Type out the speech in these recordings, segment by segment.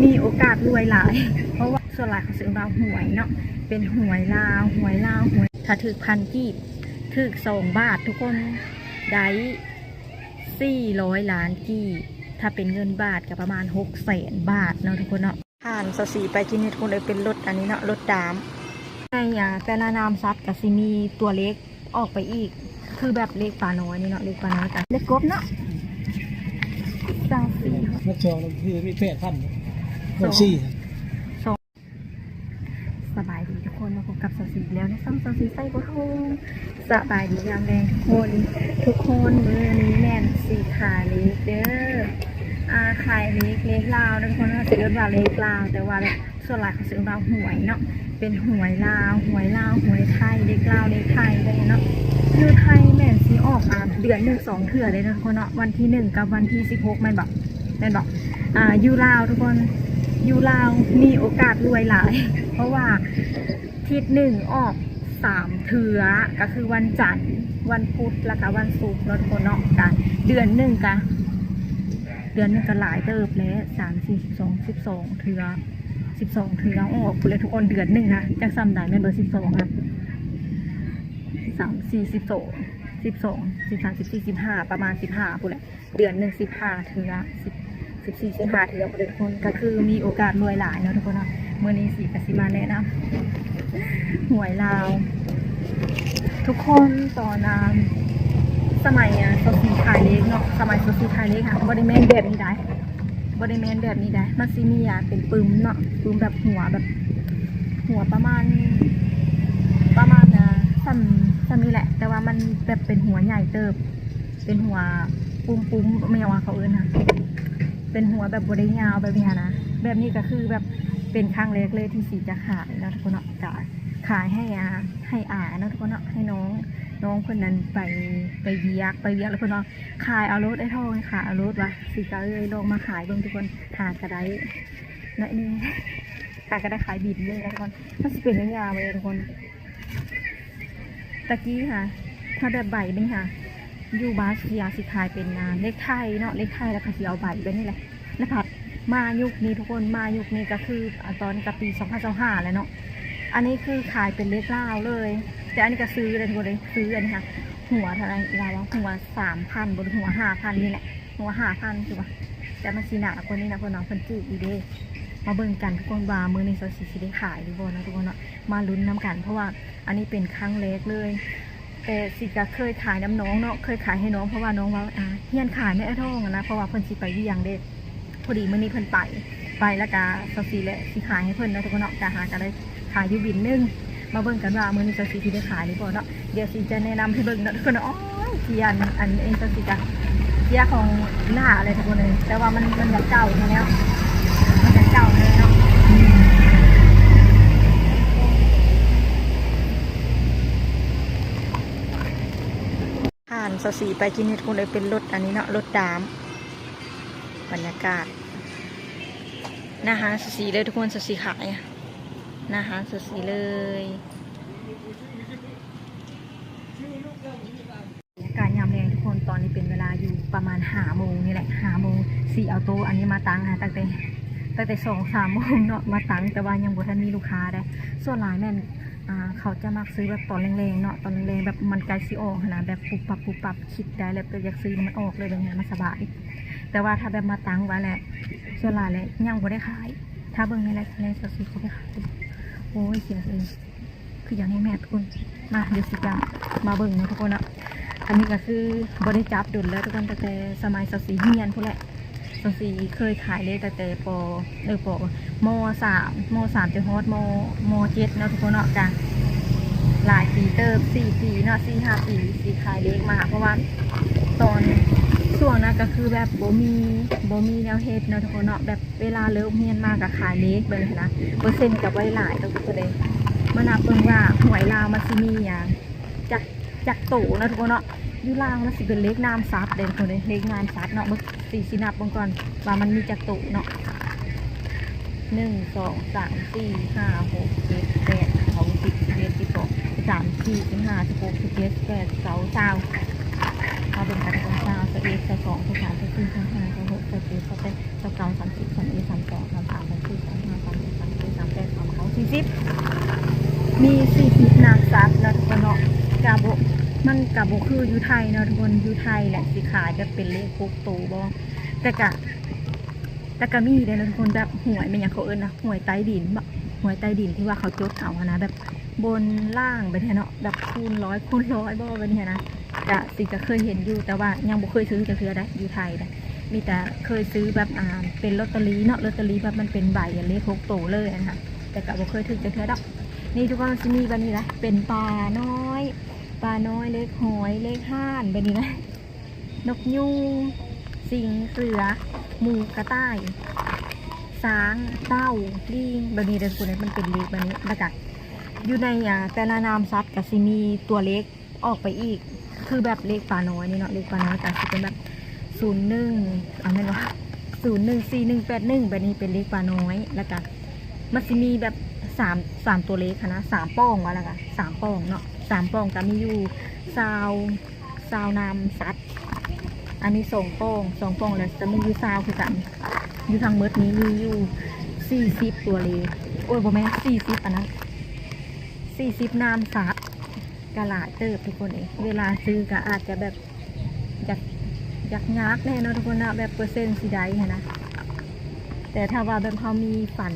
มีโอกาสรวยหลายเพราะว่าส่วนหลายเขาซื้อเราหวยเนาะเป็นหวยลาวหวยถ้าถึกพันกีบถึก2 บาททุกคนได้400 ล้านกีบถ้าเป็นเงินบาทก็ประมาณ600,000 บาทเนาะทุกคนเนาะผ่านสีไปกินทุกคนเลยเป็นรถอันนี้เนาะรถดามในแต่ละนามซัดกับซีมีตัวเล็กออกไปอีกคือแบบเล็กปลาน้อยนี่เนาะเล็กปลาน้อยแต่เล็กกบเนาะ24นักโชว์คือมี8,000คนซี่สบายดีทุกคนมาพบกับสีแล้วในซ้ำสีใส่กระทงสบายดียามแดงทุกคนมือนี้แม่นสีขาเล็กเด้อขายเล็กลาวทุกคนเขาซื้อว่าเล็กลาวแต่ว่าส่วนหลายเขาซื้อเราหวยเนาะเป็นหวยลาวหวยไทยเล็กลาวเล็กไทยอะไรเนาะอยู่ไทยแม่นสีออกเดือน1-2เถื่อเลยนะทุกคนเนาะวันที่1กับวันที่16แม่นบอกอยู่ลาวทุกคนอยู่ลาวมีโอกาสรวยหลายเพราะว่าทิศ1ออก3เถื่อก็คือวันจันทร์วันพุธแล้วก็วันศุกร์ทุกคนเนาะกันเดือน1กันหลายเติบแล้ว3 4 12 12เถื่อออกเลยทุกคนเดือน1นะจังซ้ำได้แม่เบอร์12ค่ะ3 4 12 13 14 15ประมาณ15ปุ๊บแหละเดือน1 15เถื่อ14 15เถื่อทุกคนก็คือมีโอกาสรวยหลายเนาะทุกคนเนาะเมื่อนี้สีกสิมาแนะนำหวยลาวทุกคนตอนสมัยโซซีขายเล็กเนาะสมัยโซซีขายเล็กค่ะบริเมนแบบนี้ได้มันซีมีเป็นปึ้มเนาะปึ้มแบบหัวประมาณซ้ำนี่แหละแต่ว่ามันแบบเป็นหัวใหญ่เติบเป็นหัวปุ้มไม่เอาเขาเอิ้นค่ะเป็นหัวแบบบริยาวแบบนี้นะแบบนี้ก็คือแบบเป็นครั้งแรกเลยที่สีจะขายนะทุกคนเนาะจะขายให้นะทุกคนเนาะให้น้องคนนั้นไปเวียกแล้วคนเนาะขายเอารถไอ้ทองขายเอารถวะสีก็เลยลงมาขายเบิ่งทุกคนหากระไดหน่อยนึงหากระไดขายบิดเลยนะทุกคนถ้าสิเป็นยาวๆเลยทุกคนตะกี้ค่ะถ้าแบบใบเป็นค่ะอยู่บาสยาสิขายเป็นเลขไทยเนาะเลขไทยแล้วก็สีเอาใบไปนี่แหละนะครับมายุคนี้ทุกคนมายุคนี้ก็คือตอนนี้ก็ปี2025แล้วเนาะอันนี้คือขายเป็นเลขลาวเลยแต่อันนี้ก็ซื้อเลยทุกคนเลยซื้ออันนี้ค่ะหัวเท่าไรเราหัว3,000บนหัว5,000นี่แหละหัว5,000คือว่าแต่มันสีหนาคนนี้นะคนน้องคนจืดอีเด้มาเบิ่งกันทุกคนว่ามือในโซซีได้ขายหรือบ่นะทุกคนเนาะมาลุ้นน้ำกันเพราะว่าอันนี้เป็นครั้งแรกเลยแต่สิก็เคยขายน้ำน้องเนาะเคยขายให้น้องเพราะว่าน้องว่าเฮียนขายไม่ไอ้ท่องนะเพราะว่าเพิ่นสิไปยี่ยังเด็กพอดีมื้อนี้เพิ่นไปแล้วก็โซซีและสิขายให้เพิ่นนะทุกคนเนาะจะหาก็ได้ขายอยู่บินนึงมาเบิ่งกันว่ามื้อนี้โซซีที่ได้ขายหรือบ่เนาะเดี๋ยวสิจะแนะนำให้เบิ่งเนาะทุกคนเนาะเทียนอันเองโซซีก็เทียของหน้าอะไรทุกคนเลยแต่ว่ามันอยากเก่าแล้วมันจะเก่าเลยเนาะผ่านสีไปกินทุกคนเลยเป็นรถอันนี้เนาะรถดามบรรยากาศนะคะสีเลยทุกคนสีขายนะคะสีเลยบรรยากาศยามแรงทุกคนตอนนี้เป็นเวลาอยู่ประมาณ5 โมงนี่แหละ5 โมงสีเอาโตอันนี้มาตั้งตั้งแต่2-3 โมงเนาะมาตั้งแต่ว่ายังบ่ทันมีลูกค้าได้ส่วนหลายแม่นเขาจะมักซื้อแบบตอนแรงๆเนาะตอนแรงๆแบบมันไกลสิออกนะแบบปุบปับคิดได้แล้วแต่อยากซื้อมันออกเลยแบบนี้มันสบายแต่ว่าถ้าแบบมาตั้งไว้แหละส่วนหลายเลยยังบ่ได้ขายถ้าเบิ่งในซื้อเขาไปขายโอ้ยเสียเลยคืออย่างนี้แม่ทุกคนมาเดี๋ยวสิจะมาเบิ่งนะทุกคนนะอันนี้ก็คือบ่ได้จับดุลแล้วทุกคนแต่สมัยสีเฮียนพวกแหละสีเคยขายเลยแต่ปม.3 จะฮอดม.7เนาะทุกคนเนาะจ้ะหลายปีเติบ4 ปีเนาะ4-5 ปีสีขายเล็กมาเพราะว่าตอนช่วงนั้นก็คือแบบบ่มีแนวเฮ็ดเนาะทุกคนเนาะแบบเวลาเลิกเรียนมากับขายเล็กเลยนะเปอร์เซ็นต์กับไว้หลายทุกคนเลยมานับเบิ่งว่าหวยลาวมันสิมีอย่างจากโตนะทุกคนเนาะอยู่ล่างมันสิเป็นเล็กน้ำซับเด่นคนเลยเล็กน้ำซับเนาะเมื่อสีนับเบิ่งก่อนว่ามันมีจากโตเนาะ1 2 3 4 5 6 7 8 9 10 11 12 13 14 15 16 17 18 19 20เอาเป็นกันตรง21 22 23 24 25 26 27 28 29 30 31 32 33 กับโบคืออยู่ไทยเนาะทุกคนอยู่ไทยแหละสิขายจะเป็นเลข6ตัวบ่แต่ก็มีเลยนะทุกคนแบบหวยเป็นอย่างเขาเอิ้นนะหวยใต้ดินแบบหวยใต้ดินที่ว่าเขาจดเอานะแบบบนล่างไปเนาะแบบคูณร้อยบ่ไปเนี่ยนะก็เคยเห็นอยู่แต่ว่ายังบ่เคยซื้อจะคือได้อยู่ไทยได้มีแต่เคยซื้อแบบเป็นลอตเตอรี่เนาะลอตเตอรี่แบบมันเป็นใบเลข6ตัวเลยนะคะแต่ก็บ่เคยถึงจะเทื่อดอกนี่ทุกคนจะมีแบบนี้นะเป็นปลาน้อยเลขหอยเลขห่านแบบนี้นะนกยูงสิงเสือหมูกระต่ายช้างเต้าลิงแบบนี้เด็กคนนี้มันเป็นเลขแบบนี้แล้วก็อยู่ในแต่ละนามสัตว์ก็สิมีตัวเลขออกไปอีกคือแบบเลขปลาน้อยนี่เนาะเลขปลาน้อยก็สิเป็นแบบ01เอาแม่นว่า014181แบบนี้เป็นเลขปลาน้อยแล้วก็มันสิมีแบบสามตัวเลขนะ3ป้องว่าแล้วก็3ป้องเนาะ3ป้องก็มีอยู่ซาวนามสัตว์อันนี้2ป้องแล้วจะมีอยู่ซาวคือกันอยู่ทางเมิดนี้มีอยู่40ตัวเลขโอ้ยบ่แม่น40อันนั้น40นามสัตว์กะหลายเติบทุกคนเองเวลาซื้อก็อาจจะแบบอยากยากแน่เนาะทุกคนนะแบบเปอร์เซ็นต์สิได้นะแต่ถ้าว่าแบบเขามีฝัน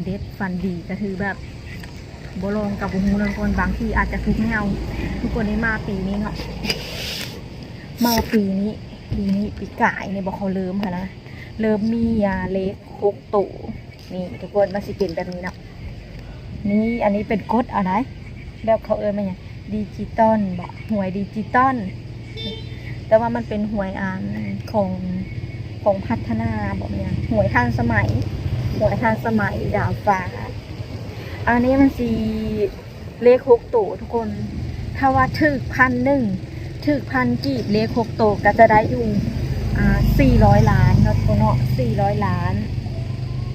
เด็ดฝันดีก็คือแบบบลองกับบุหูทุกคนบางทีอาจจะทุกเงาทุกคนนี้มาปีนี้เนาะมาปีกายเนี่ยบอกเขาเริ่มค่ะนะเริ่มมีเลข6ตัวนี่ทุกคนมาสิเป็นแบบนี้เนาะนี่อันนี้เป็นกฎอะไรแบบเขาเอิ้นมาอย่างดิจิตอลบอกหวยดิจิตอลแต่ว่ามันเป็นหวยของพัฒนาบอกเนี่ยหวยทันสมัยดาวฟ้าอันนี้มันสีเลข6ตัวทุกคนถ้าว่าถึก1,000กีบเลข6ตัวก็จะได้อยู่400 ล้านเนาะตัวเนาะ400 ล้าน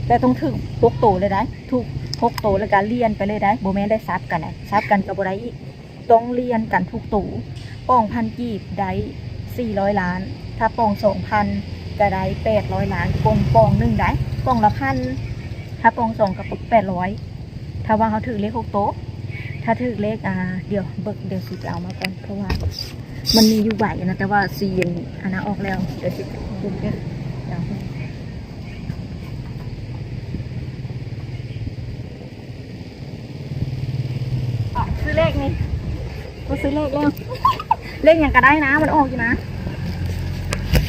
แต่ต้องถึก6ตัวเลยได้ถูก6ตัวแล้วก็เลียนไปเลยได้บ่แม่นได้ซับกันนะซับกันก็บ่ได้อีกต้องเลียนกันทุกตัวป้อง1,000กีบได้400 ล้านถ้าป้อง 2,000ก็ได้800 ล้านคนป้อง1ได้ป้องละ1,000ถ้าป้อง2ก็800ถ้าว่าเขาถือเลข6โต๊ะถ้าถือเลขเดี๋ยวสิไปเอามาก่อนเพราะว่ามันมีอยู่ใบนะแต่ว่าซีนอันนั้นออกแล้วเดี๋ยวสิดูกันเดี๋ยวซื้อเลขนี่ก็ซื้อเลขแล้ว เลขอย่างก็ได้นะมันออกอยู่นะ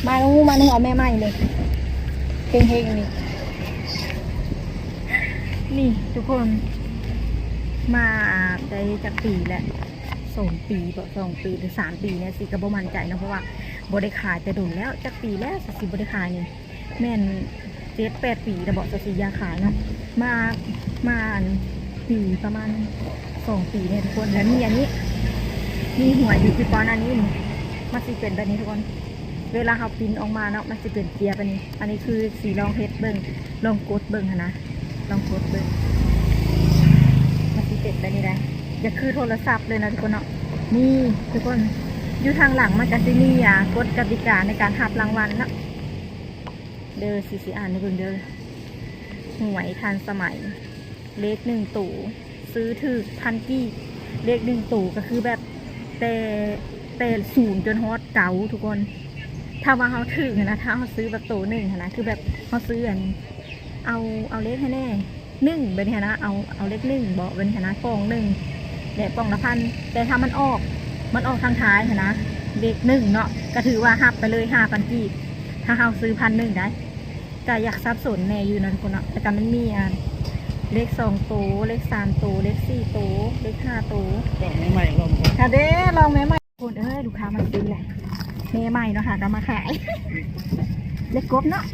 มาหนึ่งเอาแม่ใหม่เลยเฮงๆนี่ทุกคนมาได้จากปีแหละ2 ปี2 ปีหรือ3 ปีเนี่ยสิกระบอกมั่นใจนะเพราะว่าบริขายแต่ดุนแล้วจากปีแล้วสิบริขายนี่แม่น7-8 ปีแต่บอกสิยาขายเนาะมาปีประมาณ2 ปีเนี่ยทุกคนแล้วนี่อันนี้มีหัวอยู่ที่ก้อนอันนี้มันสิเป็นแบบนี้ทุกคนเวลาเขาปิ้นออกมาเนาะมันจะเป็นเกียร์แบบนี้อันนี้คือสีลองเฮ็ดเบิ้งลองกดเบิ้งนะลองกดเบิ้งมันสิเป็นแบบนี้ได้อย่าคือโทรศัพท์เลยนะทุกคนเนาะนี่ทุกคนอยู่ทางหลังมันจะมีกฎกติกาในการหับรางวัลนะเด้อสิอ่านในเบิ้งเด้อหวยทันสมัยเลข1ตู่ซื้อถือ1,000กีบเลข1ตู่ก็คือแบบแต่0จนฮอดเก่าทุกคนถ้าว่าเขาถือนะถ้าเขาซื้อแบบโต1นะคือแบบเขาซื้อเอาเลขให้แน่1เป็นนะเอาเลข1บอกเป็นนะป้อง1เนี่ยป้องละ1,000แต่ถ้ามันออกทางท้ายนะเลข1เนาะก็ถือว่าหับไปเลย5,000กีบถ้าเขาซื้อ1,000ได้ก็อยากซับสนแน่อยู่นะทุกคนเนาะแต่การมันมีเลข2ตัวเลข3ตัวเลข4ตัวเลข5ตัวลองใหม่ลองค่ะเด้ลองแม่ใหม่คนลูกค้ามาซื้อแหละแม่ใหม่เนาะค่ะก็มาขายเล็กกบเนาะ24 64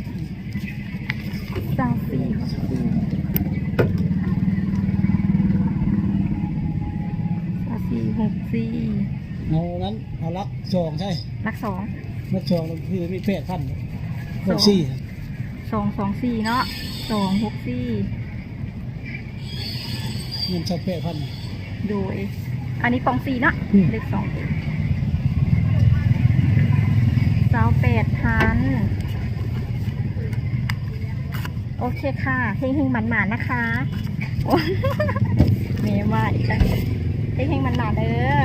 เอานั้นเอาลัก2ใช่ลัก2ลัก2คือมี8,000224 เนาะ264เงินชัก8,000โดยอันนี้ปอง4เนาะเลข2 28,000โอเคค่ะเฮงๆหมันๆนะคะเมย์ว่าอีกแล้วเฮงๆหมันๆเด้อ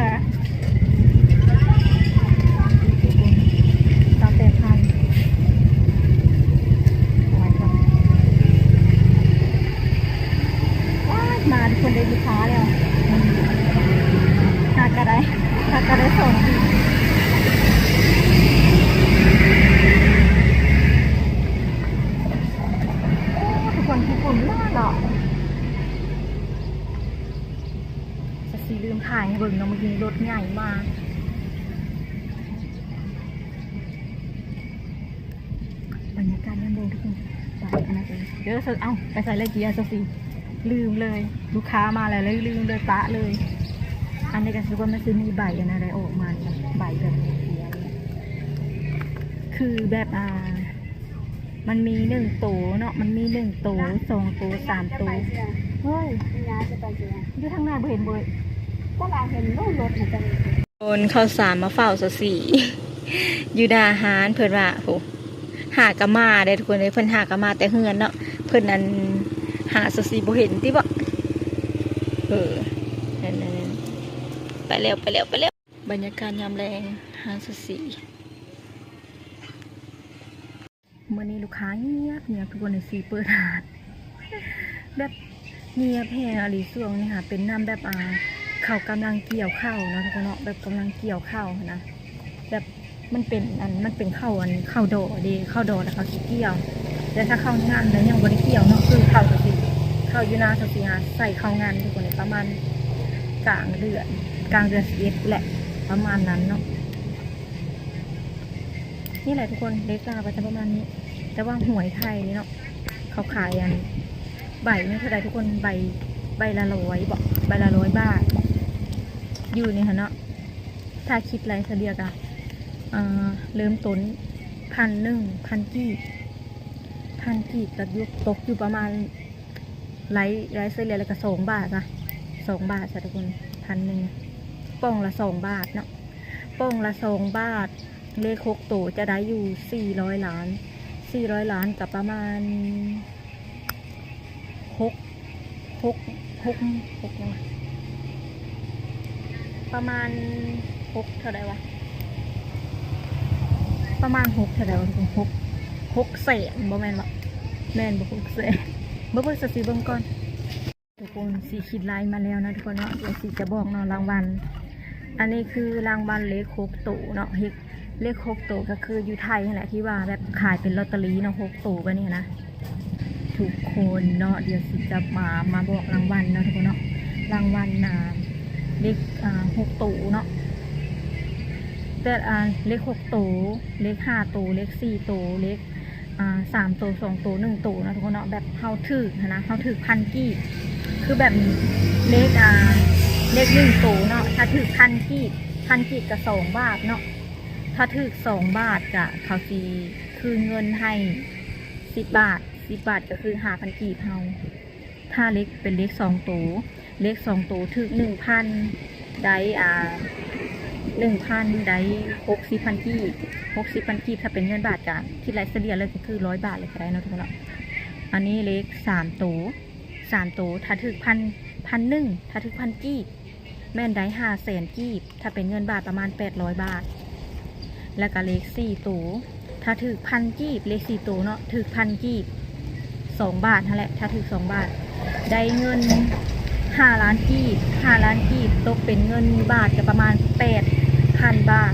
คนได้ลูกค้าแล้วหากระได้ส่งดีทุกคนที่ผมน่าหรอกจะสีลืมถ่ายให้เบิ่งเนาะเมื่อกี้รถใหญ่มากบรรยากาศยังเบิ่งทุกคนไปกันนะเดี๋ยวเอาไปใส่เลยจีอาโซฟีลืมเลยลูกค้ามาแล้วเลยลืมเลยปะเลยอันนี้ก็คือว่ามันซื้อมีใบอะไรออกมาแบบใบแบบเสียคือแบบมันมี1 ตัวเนาะมันมี1 ตัว2 ตัว3 ตัวเฮ้ยอยู่ทางหน้าบ่เห็นบ่ก็ลาเห็นรูปรถเหมือนกันคนเข้าสามมาเฝ้าสีอยู่ดาหารเพิ่นว่าโหหากะมาได้ทุกคนเลยเพิ่นหากะมาแต่เฮือนเนาะเพิ่นนั้นหาสีบ่เห็นติบ่นั่นไปแล้วบรรยากาศยามแรงหาสีมื่อนี้ลูกค้าเงียบทุกคนในซีเปิดหาดแบบเงียบแพงอะไรส่วงนี่ค่ะเป็นน้ำแบบเขากำลังเกี่ยวข้าวนะทุกคนเนาะแบบกำลังเกี่ยวข้าวนะแบบมันเป็นข้าวข้าวดอดีข้าวดอแล้วเขาขี้เกี่ยวแต่ถ้าข้าวงานแล้วยังบริเกี่ยวเนาะคือข้าวสีข้าวยูนาสีหาใส่ข้าวงานทุกคนในประมาณกลางเดือน11แหละประมาณนั้นเนาะนี่แหละทุกคนเล็กก็จะประมาณนี้แต่ว่าหวยไทยนี่เนาะเขาขายใบนี่เท่าไรทุกคนใบละ100บอกใบละ100 บาทอยู่นี่ค่ะเนาะถ้าคิดไรเฉลี่ยกันเริ่มต้น1,000 กีบก็ยุบตกอยู่ประมาณไรเฉลี่ยแล้วก็2 บาทนะ2 บาทค่ะทุกคน1,000ป้องละ2 บาทเนาะป้องละ2 บาทเลข6 ตัวจะได้อยู่400 ล้านกับประมาณ6ประมาณ6เท่าไหร่วะประมาณ6เท่าไหร่วะ6แสนบ่แม่นบ่แม่นบ่6แสนเบิ่งสิเบิ่งก่อนทุกคนสีคิดไลน์มาแล้วนะทุกคนเนาะเดี๋ยวสิจะบอกเนาะรางวัลอันนี้คือรางวัลเลข6 ตัวเนาะเลข6 ตัวก็คืออยู่ไทยนี่แหละที่ว่าแบบขายเป็นลอตเตอรี่เนาะ6 ตัวก็เนี่ยนะทุกคนเนาะเดี๋ยวสิจะมาบอกรางวัลเนาะทุกคนเนาะรางวัลเลข6 ตัวเนาะแต่เลข6 ตัวเลข5 ตัวเลข4 ตัวเลข3 ตัว2 ตัว1 ตัวนะทุกคนเนาะแบบเฮาถือนะเฮาถือ1,000 กีบคือแบบเลข1 ตัวเนาะถ้าถือ1,000 กีบ1,000 กีบกับ2 บาทเนาะถ้าถือ2 บาทจะเขาซีคือเงินให้10 บาทก็คือ5,000 กีบเฮาถ้าเลขเป็นเลข2 ตัวเลข2 ตัวถือ1,000ได้1,000ได้60,000 กีบ60,000 กีบถ้าเป็นเงินบาทจะคิดไรเฉลี่ยเลยก็คือ100 บาทเลยก็ได้นะทุกคนละอันนี้เลข3 ตัวถ้าถือ1,000ถ้าถือ1,000 กีบแม่นได้500,000 กีบถ้าเป็นเงินบาทประมาณ800 บาทแล้วก็เลข4 ตัวถ้าถือ1,000 กีบเลข4 ตัวเนาะถือ1,000 กีบ2 บาทนั่นแหละถ้าถือ2 บาทได้เงิน5 ล้าน กีบตกเป็นเงินบาทจะประมาณ 8,000 บาท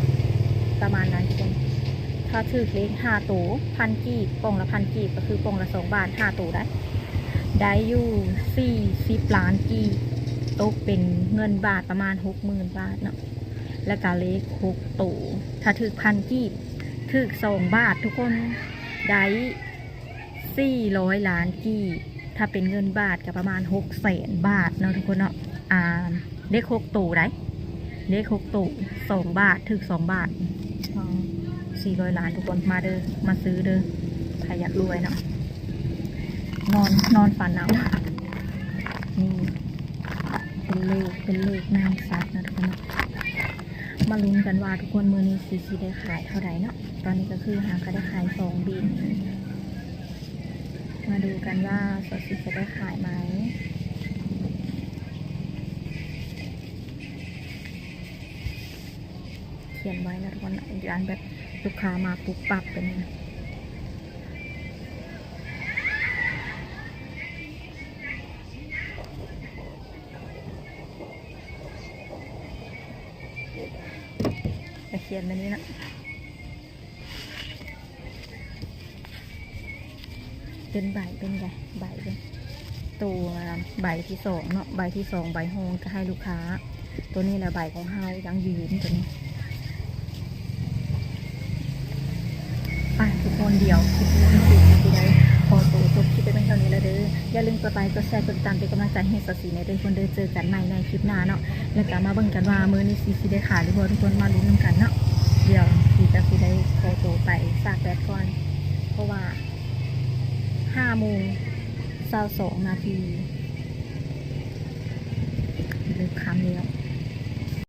ประมาณนั้นทุกคนถ้าถือเลข5 ตัว1,000 กีบปองละ1,000 กีบก็คือปองละ2 บาท5 ตัวได้อยู่40 ล้าน กีบตกเป็นเงินบาทประมาณ 60,000 บาทเนาะและก็เลข6 ตัวถ้าถือ1,000 กีบถือ2 บาททุกคนได้400 ล้าน กีบถ้าเป็นเงินบาทก็ประมาณ600,000 บาทเนาะทุกคนเนาะเลข6 ตัวได้เลข6 ตัว2 บาทถึง2 บาท400 ล้านทุกคนมาเด้อมาซื้อเด้อใครอยากรวยเนาะนอนฝันเอานี่เป็นเลขนามซัดนะทุกคนมาลุ้นกันว่าทุกคนมือนี้ซีได้ขายเท่าไหร่เนาะตอนนี้ก็คือหาก็ได้ขาย2 บินมาดูกันว่าสดจะได้ขายไหมเขียนไว้นะทุกคนอันแบบลูกค้ามาปุ๊บปับเป็น ขียนแบบนี้นะเป็นใบเป็นไงใบเป็นตัวใบที่สองเนาะใบที่สองใบโฮงจะให้ลูกค้าตัวนี้แหละใบของเฮายังยืนตัวนี้ไปทุกคนเดียวคลิปนี้คือได้ขอตัวจบคลิปไปเป็นเท่านี้แล้วเด้ออย่าลืมกดไลค์กดแชร์กดติดตามเป็นกำลังใจให้สสีในเด้อคนเด้อเจอกันใหม่ในคลิปหน้าเนาะแล้วก็มาเบิ่งกันว่ามื้อนี้สิได้ขายหรือบ่ทุกคนมาลุ้นกันเนาะเดี๋ยวสิได้ขอตัวไปซากแบตก่อนเพราะว่า5:22 นาทีเลิกคำแล้ว